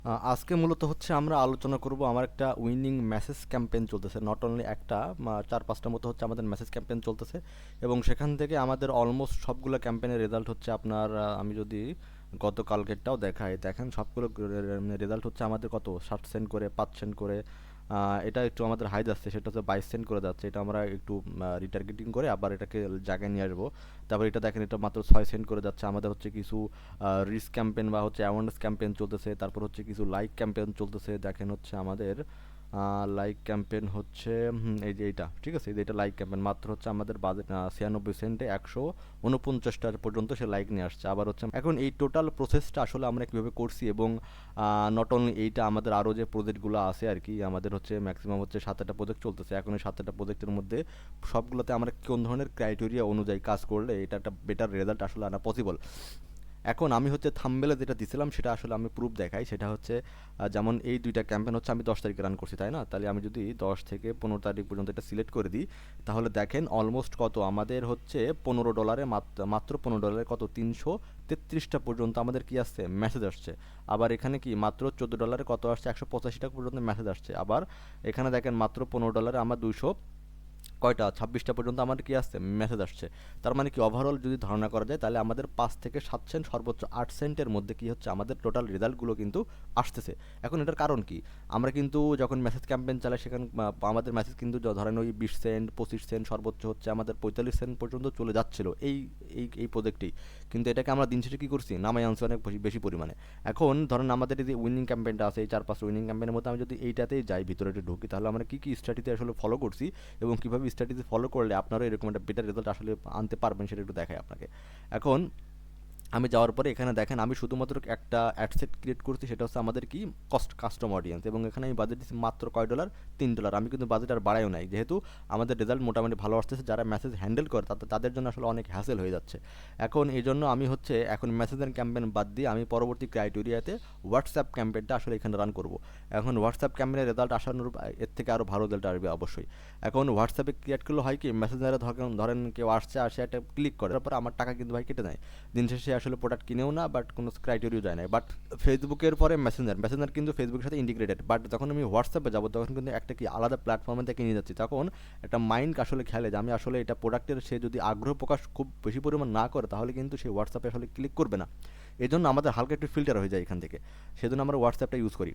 আজকে মূলত হচ্ছে আমরা আলোচনা করব আমার একটা উইনিং মেসেজ ক্যাম্পেইন চলতেছে, নট অনলি একটা, 4-5টা মতো হচ্ছে আমাদের মেসেজ ক্যাম্পেইন চলতেছে। এবং সেখান থেকে আমাদের অলমোস্ট সবগুলো ক্যাম্পেইনের রেজাল্ট হচ্ছে আপনার, আমি যদি গতকালকেরটাও দেখাই, দেখেন সবগুলো রেজাল্ট হচ্ছে আমাদের কত 60 সেন্ট করে, 5 সেন্ট করে। এটা একটু আমাদের হাই যাচ্ছে, সেটা হচ্ছে 22 সেন্ট করে যাচ্ছে। এটা আমরা একটু রিটার্গেটিং করে আবার এটাকে জায়গায় নিয়ে আসবো। তারপর এটা দেখেন, এটা মাত্র 6 সেন্ট করে যাচ্ছে। আমাদের হচ্ছে কিছু রিস্ক ক্যাম্পেইন বা হচ্ছে অ্যাওয়ারনেস ক্যাম্পেইন চলতেছে, তারপর হচ্ছে কিছু লাইক ক্যাম্পেইন চলতেছে। দেখেন হচ্ছে আমাদের লাইক ক্যাম্পেইন হচ্ছে, এই যে এইটা, ঠিক আছে, এই যে এটা লাইক ক্যাম্পেইন মাত্র হচ্ছে আমাদের বাজেট 96 সেন্টে 149টা পর্যন্ত সে লাইক নিয়ে আসছে। আবার হচ্ছে এখন এই টোটাল প্রসেসটা আসলে আমরা কীভাবে করছি, এবং নট অনলি এইটা, আমাদের আরও যে প্রজেক্টগুলো আছে আর কি, আমাদের হচ্ছে ম্যাক্সিমাম হচ্ছে 7টা প্রজেক্ট চলতেছে। এখন এই 7টা প্রজেক্টের মধ্যে সবগুলোতে আমরা কোন ধরনের ক্রাইটেরিয়া অনুযায়ী কাজ করলে এটা একটা বেটার রেজাল্ট আসলে আনা পসিবল। এখন আমি হচ্ছে থাম্বনেলে যেটা দিছিলাম সেটা আসলে আমি প্রুফ দেখাই। সেটা হচ্ছে যেমন এই দুইটা ক্যাম্পেইন হচ্ছে আমি 10 তারিখে রান করছি, তাই না? তাহলে আমি যদি 10 থেকে 15 তারিখ পর্যন্ত এটা সিলেক্ট করে দিই, তাহলে দেখেন অলমোস্ট কত আমাদের হচ্ছে $15, মাত্র $15 কত 333টা পর্যন্ত আমাদের কি আসছে, মেসেজ আসছে। আবার এখানে কি মাত্র $14 কত আসছে, 185টা পর্যন্ত মেসেজ আসছে। আবার এখানে দেখেন মাত্র $15 আমার 200 কয়টা 26টা পর্যন্ত আমার কি আসছে, মেসেজ আসছে। তার মানে কি ওভারঅল যদি ধারণা করা যায়, তাহলে আমাদের 5 থেকে 7 সেন্ট, সর্বোচ্চ 8 সেন্টের মধ্যে কি হচ্ছে আমাদের টোটাল রেজাল্টগুলো কিন্তু আসতেছে। এখন এটার কারণ কি, আমরা কিন্তু যখন মেসেজ ক্যাম্পেইন চালাই সেখানে আমাদের মেসেজ কিন্তু ধরেন ওই 20 সেন্ট, 25 সেন্ট, সর্বোচ্চ হচ্ছে আমাদের 45 সেন্ট পর্যন্ত চলে যাচ্ছিল এই এই এই প্রজেক্টেই। কিন্তু এটাকে আমরা দিন শেষে কী করছি, নামাই আনছি অনেক বেশি বেশি পরিমাণে। এখন ধরেন আমাদের এই যে উইনিং ক্যাম্পেইনটা আছে, এই 4-5 উইনিং ক্যাম্পেইনের মধ্যে আমি যদি এইটাতেই যাই, ভিতরে একটু ঢুকি, তাহলে আমরা কী কী স্ট্র্যাটেজি আসলে ফলো করছি এবং কীভাবে স্ট্র্যাটেজি ফলো করলে আপনারা এরকম একটা বেটার রেজাল্ট আসলে আনতে পারবেন, সেটা একটু দেখাই আপনাকে। এখন আমি যাওয়ার পরে এখানে দেখেন আমি শুধুমাত্র একটা অ্যাডসেট ক্রিয়েট করছি, সেটা হচ্ছে আমাদের কি কাস্টম অডিয়েন্স, এবং এখানে আমি বাজেট দিচ্ছি মাত্র কয় ডলার, $3। আমি কিন্তু বাজেট আর বাড়াইও নাই, যেহেতু আমাদের রেজাল্ট মোটামুটি ভালো আসতেছে। যারা মেসেজ হ্যান্ডেল করে তাদের জন্য আসলে অনেক হ্যাসেল হয়ে যাচ্ছে। এখন এই জন্য আমি হচ্ছে এখন মেসেজের ক্যাম্পেইন বাদ দিয়ে আমি পরবর্তী ক্রাইটেরিয়াতে হোয়াটসঅ্যাপ ক্যাম্পেইনটা আসলে এখানে রান করব। এখন হোয়াটসঅ্যাপ ক্যাম্পেইনের রেজাল্ট আসানোর এর থেকে আরও ভালো রেজাল্ট আসবে অবশ্যই। এখন হোয়াটসঅ্যাপে ক্রিয়েট করলে হয় কি, মেসেঞ্জারে ধরেন কেউ আসে একটা ক্লিক করে, তারপর আমার টাকা কিন্তু ভাই কেটে নেয়। দিন শেষে আসলে প্রোডাক্ট কিনেও না, বাট কোনো ক্রাইটেরিয়া যায় না। বাট ফেসবুকের পরে মেসেঞ্জার কিন্তু ফেসবুকের সাথে ইন্টিগ্রেটেড, বাট যখন আমি হোয়াটসঅ্যাপে যাবো তখন কিন্তু একটা কি আলাদা প্ল্যাটফর্মে থেকে নিয়ে যাচ্ছি। তখন একটা মাইন্ড আসলে খেলে যে আমি আসলে এটা প্রোডাক্টের, সে যদি আগ্রহ প্রকাশ খুব বেশি পরিমাণ না করে তাহলে কিন্তু সে হোয়াটসঅ্যাপে আসলে ক্লিক করবে না। এই জন্য আমাদের হালকা একটু ফিল্টার হয়ে যায় এখান থেকে, সেজন্য আমরা হোয়াটসঅ্যাপটা ইউজ করি।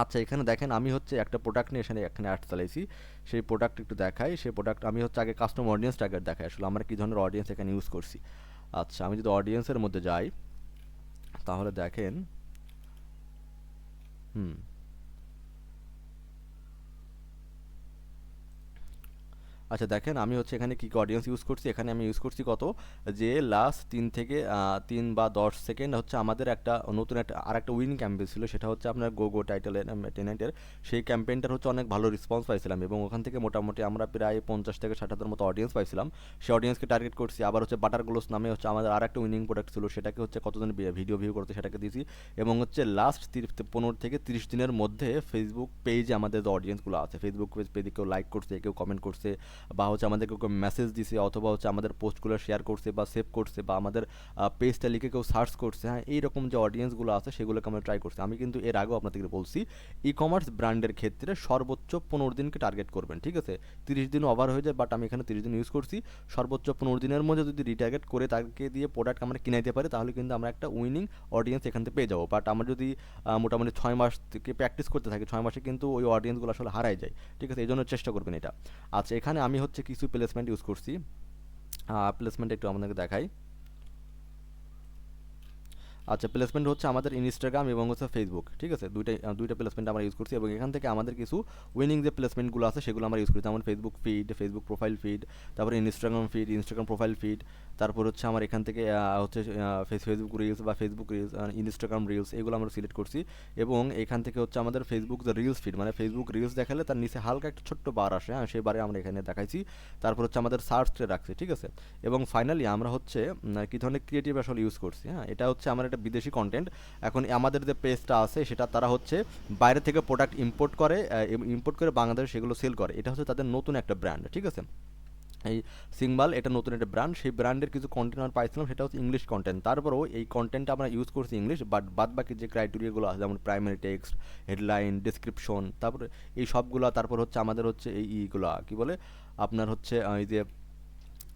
আচ্ছা, এখানে দেখেন আমি হচ্ছে একটা প্রোডাক্ট নিয়ে এখানে অ্যাড চালাইছি। সেই প্রোডাক্ট একটু দেখাই। সেই প্রোডাক্ট আমি হচ্ছে আগে কাস্টম অডিয়েন্স টার্গেট দেখাই, আসলে আমরা কী ধরনের অডিয়েন্স এখানে ইউজ করছি। আচ্ছা, আমি যদি অডিয়েন্সের মধ্যে যাই, তাহলে দেখেন, হুম, আচ্ছা দেখেন আমি হচ্ছে এখানে কী কী অডিয়েন্স ইউজ করছি। এখানে আমি ইউজ করছি কত, যে লাস্ট 3 বা 10 সেকেন্ড হচ্ছে আমাদের একটা নতুন একটা উইন ক্যাম্পেইন ছিল, সেটা হচ্ছে আপনার গো টাইটেলের টেনেন্টের। সেই ক্যাম্পেইনটার হচ্ছে অনেক ভালো রেসপন্স পাইছিলাম, এবং ওখান থেকে মোটামুটি আমরা প্রায় 50 থেকে 60 হাজার মতো অডিয়েন্স পাইছিলাম। সেই অডিয়েন্সকে টার্গেট করছি। আবার হচ্ছে বাটার গ্লোস নামে হচ্ছে আমাদের আর একটা উইনিং প্রোডাক্ট ছিল, সেটাকে হচ্ছে কতজন ভিডিও ভিউ করতে সেটাকে দিয়েছি। এবং হচ্ছে লাস্ট 15 থেকে 30 দিনের মধ্যে ফেসবুক পেজে আমাদের যে অডিয়েন্সগুলো আছে, ফেসবুক পেজে কেউ লাইক করছে, কেউ কমেন্ট করছে, বা হচ্ছে আমাদেরকে কেউ মেসেজ দিছে, অথবা হচ্ছে আমাদের পোস্টগুলো শেয়ার করছে বা সেভ করছে, বা আমাদের পেজটা লিখে কেউ সার্চ করছে, হ্যাঁ, এইরকম যে অডিয়েন্সগুলো আছে সেগুলোকে আমরা ট্রাই করছি। আমি কিন্তু এর আগেও আপনাদেরকে বলছি, ই কমার্স ব্র্যান্ডের ক্ষেত্রে সর্বোচ্চ 15 দিনকে টার্গেট করবেন, ঠিক আছে? 30 দিন ওভার হয়ে যায়, বাট আমি এখানে 30 দিন ইউজ করছি। সর্বোচ্চ 15 দিনের মধ্যে যদি রিটার্গেট করে তাকে দিয়ে প্রোডাক্ট আমরা কিনাইতে পারি, তাহলে কিন্তু আমরা একটা উইনিং অডিয়েন্স এখান থেকে পেয়ে যাবো। বাট আমরা যদি মোটামুটি 6 মাস থেকে প্র্যাকটিস করতে থাকি, 6 মাসে কিন্তু ওই অডিয়েন্সগুলো আসলে হারাই যায়, ঠিক আছে? এই জন্য চেষ্টা করবেন এটা। আচ্ছা, এখানে আমি হচ্ছে কিছু প্লেসমেন্ট ইউজ করছি। প্লেসমেন্ট একটু আপনাকে দেখাই। আচ্ছা, প্লেসমেন্ট হচ্ছে আমাদের ইনস্টাগ্রাম এবং হচ্ছে ফেসবুক, ঠিক আছে? দুইটা প্লেসমেন্ট আমরা ইউজ করছি, এবং এখান থেকে আমাদের কিছু উইনিং যে প্লেসমেন্টগুলো আছে সেগুলো আমরা ইউজ করি, যেমন Facebook feed, Facebook profile feed, তারপরে Instagram feed, Instagram profile feed, তারপর হচ্ছে আমার এখান থেকে হচ্ছে ফেসবুক রিলস বা ফেসবুক রিলস, ইনস্টাগ্রাম রিলস, এগুলো আমরা সিলেক্ট করছি। এবং এখান থেকে হচ্ছে আমাদের ফেসবুক যে রিলস ফিড, মানে ফেসবুক রিলস দেখালে তার নিচে হালকা একটা ছোট্ট বার আসে, হ্যাঁ, সেই বারে আমরা এখানে দেখাইছি। তারপর হচ্ছে আমাদের সার্চে রাখছি, ঠিক আছে? এবং ফাইনালি আমরা হচ্ছে কী ধরনের ক্রিয়েটিভ আসলে ইউজ করছি, হ্যাঁ, এটা হচ্ছে আমার একটা বিদেশি কন্টেন্ট। এখন আমাদের যে পেজটা আছে সেটা তারা হচ্ছে বাইরে থেকে প্রোডাক্ট ইম্পোর্ট করে বাংলাদেশে সেগুলো সেল করে। এটা হচ্ছে তাদের নতুন একটা ব্র্যান্ড, ঠিক আছে? এই সিগমাল এটা নতুন একটা ব্র্যান্ড, সেই ব্র্যান্ডের কিছু কন্টেন্ট আমরা পাইছিলাম, সেটা হচ্ছে ইংলিশ কন্টেন্ট। তারপরেও এই কন্টেন্টটা আমরা ইউজ করছি ইংলিশ, বাট বাদ বাকি যে ক্রাইটেরিয়াগুলো আছে যেমন প্রাইমারি টেক্সট, হেডলাইন, ডেসক্রিপশন, তারপরে এই সবগুলো, তারপর হচ্ছে আমাদের হচ্ছে এই ইগুলো কী বলে আপনার হচ্ছে এই যে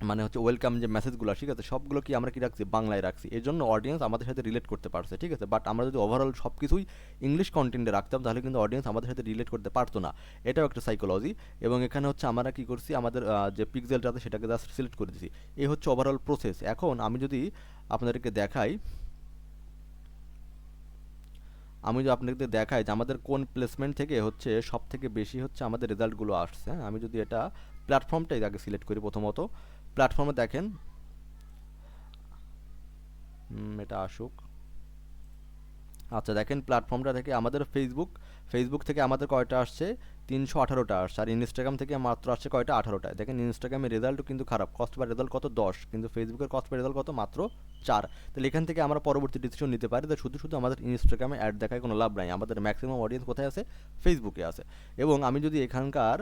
মানে হচ্ছে ওয়েলকাম যে মেসেজগুলো, ঠিক আছে, সবগুলো কি আমরা কি রাখছি, বাংলায় রাখছি। এর জন্য অডিয়েন্স আমাদের সাথে রিলেট করতে পারছে, ঠিক আছে। বাট আমরা যদি ওভারঅল সব কিছুই ইংলিশ কন্টেন্টে রাখতাম তাহলে কিন্তু অডিয়েন্স আমাদের সাথে রিলেট করতে পারতো না। এটাও একটা সাইকোলজি। এবং এখানে হচ্ছে আমরা কি করছি, আমাদের যে পিক্সেলটা আছে সেটাকে জাস্ট সিলেক্ট করে দিছি। এই হচ্ছে ওভারঅল প্রসেস। এখন আমি যদি আপনাদেরকে দেখাই, যে আমাদের কোন প্লেসমেন্ট থেকে হচ্ছে সব থেকে বেশি হচ্ছে আমাদের রেজাল্টগুলো আসছে, হ্যাঁ, আমি যদি এটা প্ল্যাটফর্মটাই আগে সিলেক্ট করি প্রথমত। প্ল্যাটফর্মে দেখেন, এটা আসুক। আচ্ছা দেখেন, প্ল্যাটফর্মটা থেকে আমাদের ফেসবুক থেকে আমাদের কয়টা আসছে, 318টা আসছে। আর ইনস্টাগ্রাম থেকে মাত্র আসছে কয়টা, 18টায়। দেখেন ইনস্টাগ্রামের রেজাল্টও কিন্তু খারাপ, কস্ট বা রেজাল্ট কত, 10, কিন্তু ফেসবুকের কস্ট বা রেজাল্ট কত, মাত্র 4। তাহলে এখান থেকে আমরা পরবর্তী ডিসিশন নিতে পারি যে শুধু শুধু আমাদের ইনস্টাগ্রামে অ্যাড দেখায় কোনো লাভ নাই, আমাদের ম্যাক্সিমাম অডিয়েন্স কোথায় আছে, ফেসবুকে আছে। এবং আমি যদি এখানকার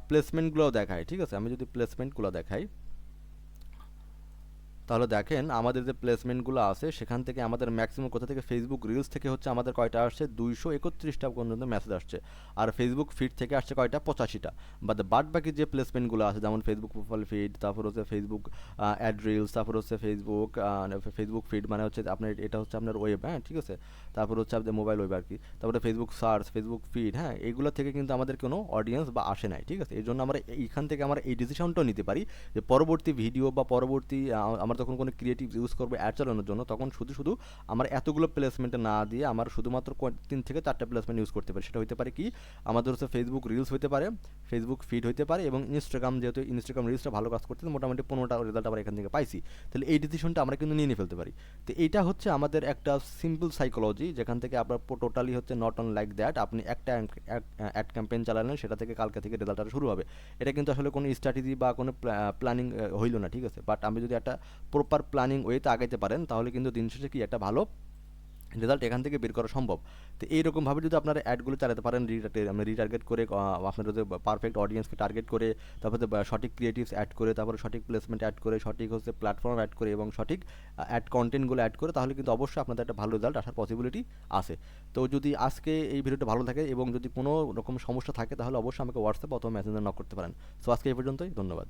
প্লেসমেন্টগুলো দেখাই, ঠিক আছে, আমি যদি প্লেসমেন্টগুলো দেখাই, তাহলে দেখেন আমাদের যে প্লেসমেন্টগুলো আছে সেখান থেকে আমাদের ম্যাক্সিমাম কোথা থেকে, ফেসবুক রিলস থেকে হচ্ছে আমাদের কয়টা আসছে, 231টা পর্যন্ত মেসেজ আসছে। আর ফেসবুক ফিড থেকে আসছে কয়টা, 85টা। বাদ বাকি যে প্লেসমেন্টগুলো আছে যেমন ফেসবুক প্রোফাইল ফিড, তারপর হচ্ছে ফেসবুক অ্যাড রিলস, তারপর হচ্ছে ফেসবুক ফিড মানে হচ্ছে আপনার এটা হচ্ছে আপনার ওয়েব, হ্যাঁ, ঠিক আছে, তারপর হচ্ছে আপনাদের মোবাইল ওয়েব আর কি, তারপরে ফেসবুক সার্চ, ফেসবুক ফিড, হ্যাঁ, এইগুলো থেকে কিন্তু আমাদের কোনো অডিয়েন্স বা আসে নাই, ঠিক আছে। এই জন্য আমরা এইখান থেকে আমরা এই ডিসিশনটাও নিতে পারি যে পরবর্তী ভিডিও বা পরবর্তী আমরা যখন কোনো ক্রিয়েটিভ ইউজ করবো অ্যাড চালানোর জন্য, তখন শুধু শুধু আমার এতগুলো প্লেসমেন্টে না দিয়ে আমার শুধুমাত্র 3 থেকে 4টা প্লেসমেন্ট ইউজ করতে পারি। সেটা হতে পারে কি, আমাদের হচ্ছে ফেসবুক রিলস হতে পারে, ফেসবুক ফিড হতে পারে, এবং ইনস্টাগ্রাম, যেহেতু ইনস্টাগ্রাম রিলসটা ভালো কাজ করতে মোটামুটি 15টা রেজাল্ট আমরা এখান থেকে পাইছি। তাহলে এই ডিসিশনটা আমরা কিন্তু নিয়ে ফেলতে পারি। তো এইটা হচ্ছে আমাদের একটা সিম্পল সাইকোলজি, যেখান থেকে আপনার টোটালি হচ্ছে নট অন লাইক দ্যাট আপনি একটা অ্যাড ক্যাম্পেইন চালালেন, সেটা থেকে কালকে থেকে রেজাল্টটা শুরু হবে। এটা কিন্তু আসলে কোনো স্ট্র্যাটেজি বা কোনো প্ল্যানিং হইল না, ঠিক আছে। বাট আমি যদি একটা প্রপার প্ল্যানিং ওয়েতে আগাইতে পারেন তাহলে কিন্তু দিন শেষে কি একটা ভালো রেজাল্ট এখান থেকে বের করা সম্ভব। তো এইরকমভাবে যদি আপনারা অ্যাডগুলো চালাতে পারেন, রিটার্গেট করে আপনার যে পারফেক্ট অডিয়েন্সকে টার্গেট করে, তারপরে সঠিক ক্রিয়েটিভস অ্যাড করে, তারপরে সঠিক প্লেসমেন্ট অ্যাড করে, সঠিক হচ্ছে প্ল্যাটফর্ম অ্যাড করে, এবং সঠিক অ্যাড কন্টেন্টগুলো অ্যাড করে, তাহলে কিন্তু অবশ্যই আপনাদের একটা ভালো রেজাল্ট আসার পসিবিলিটি আছে। তো যদি আজকে এই ভিডিওটা ভালো থাকে এবং যদি কোনো রকম সমস্যা থাকে তাহলে অবশ্যই আমাকে হোয়াটসঅ্যাপ অথবা মেসেঞ্জার নক করতে পারেন। সো আজকে এই পর্যন্তই, ধন্যবাদ।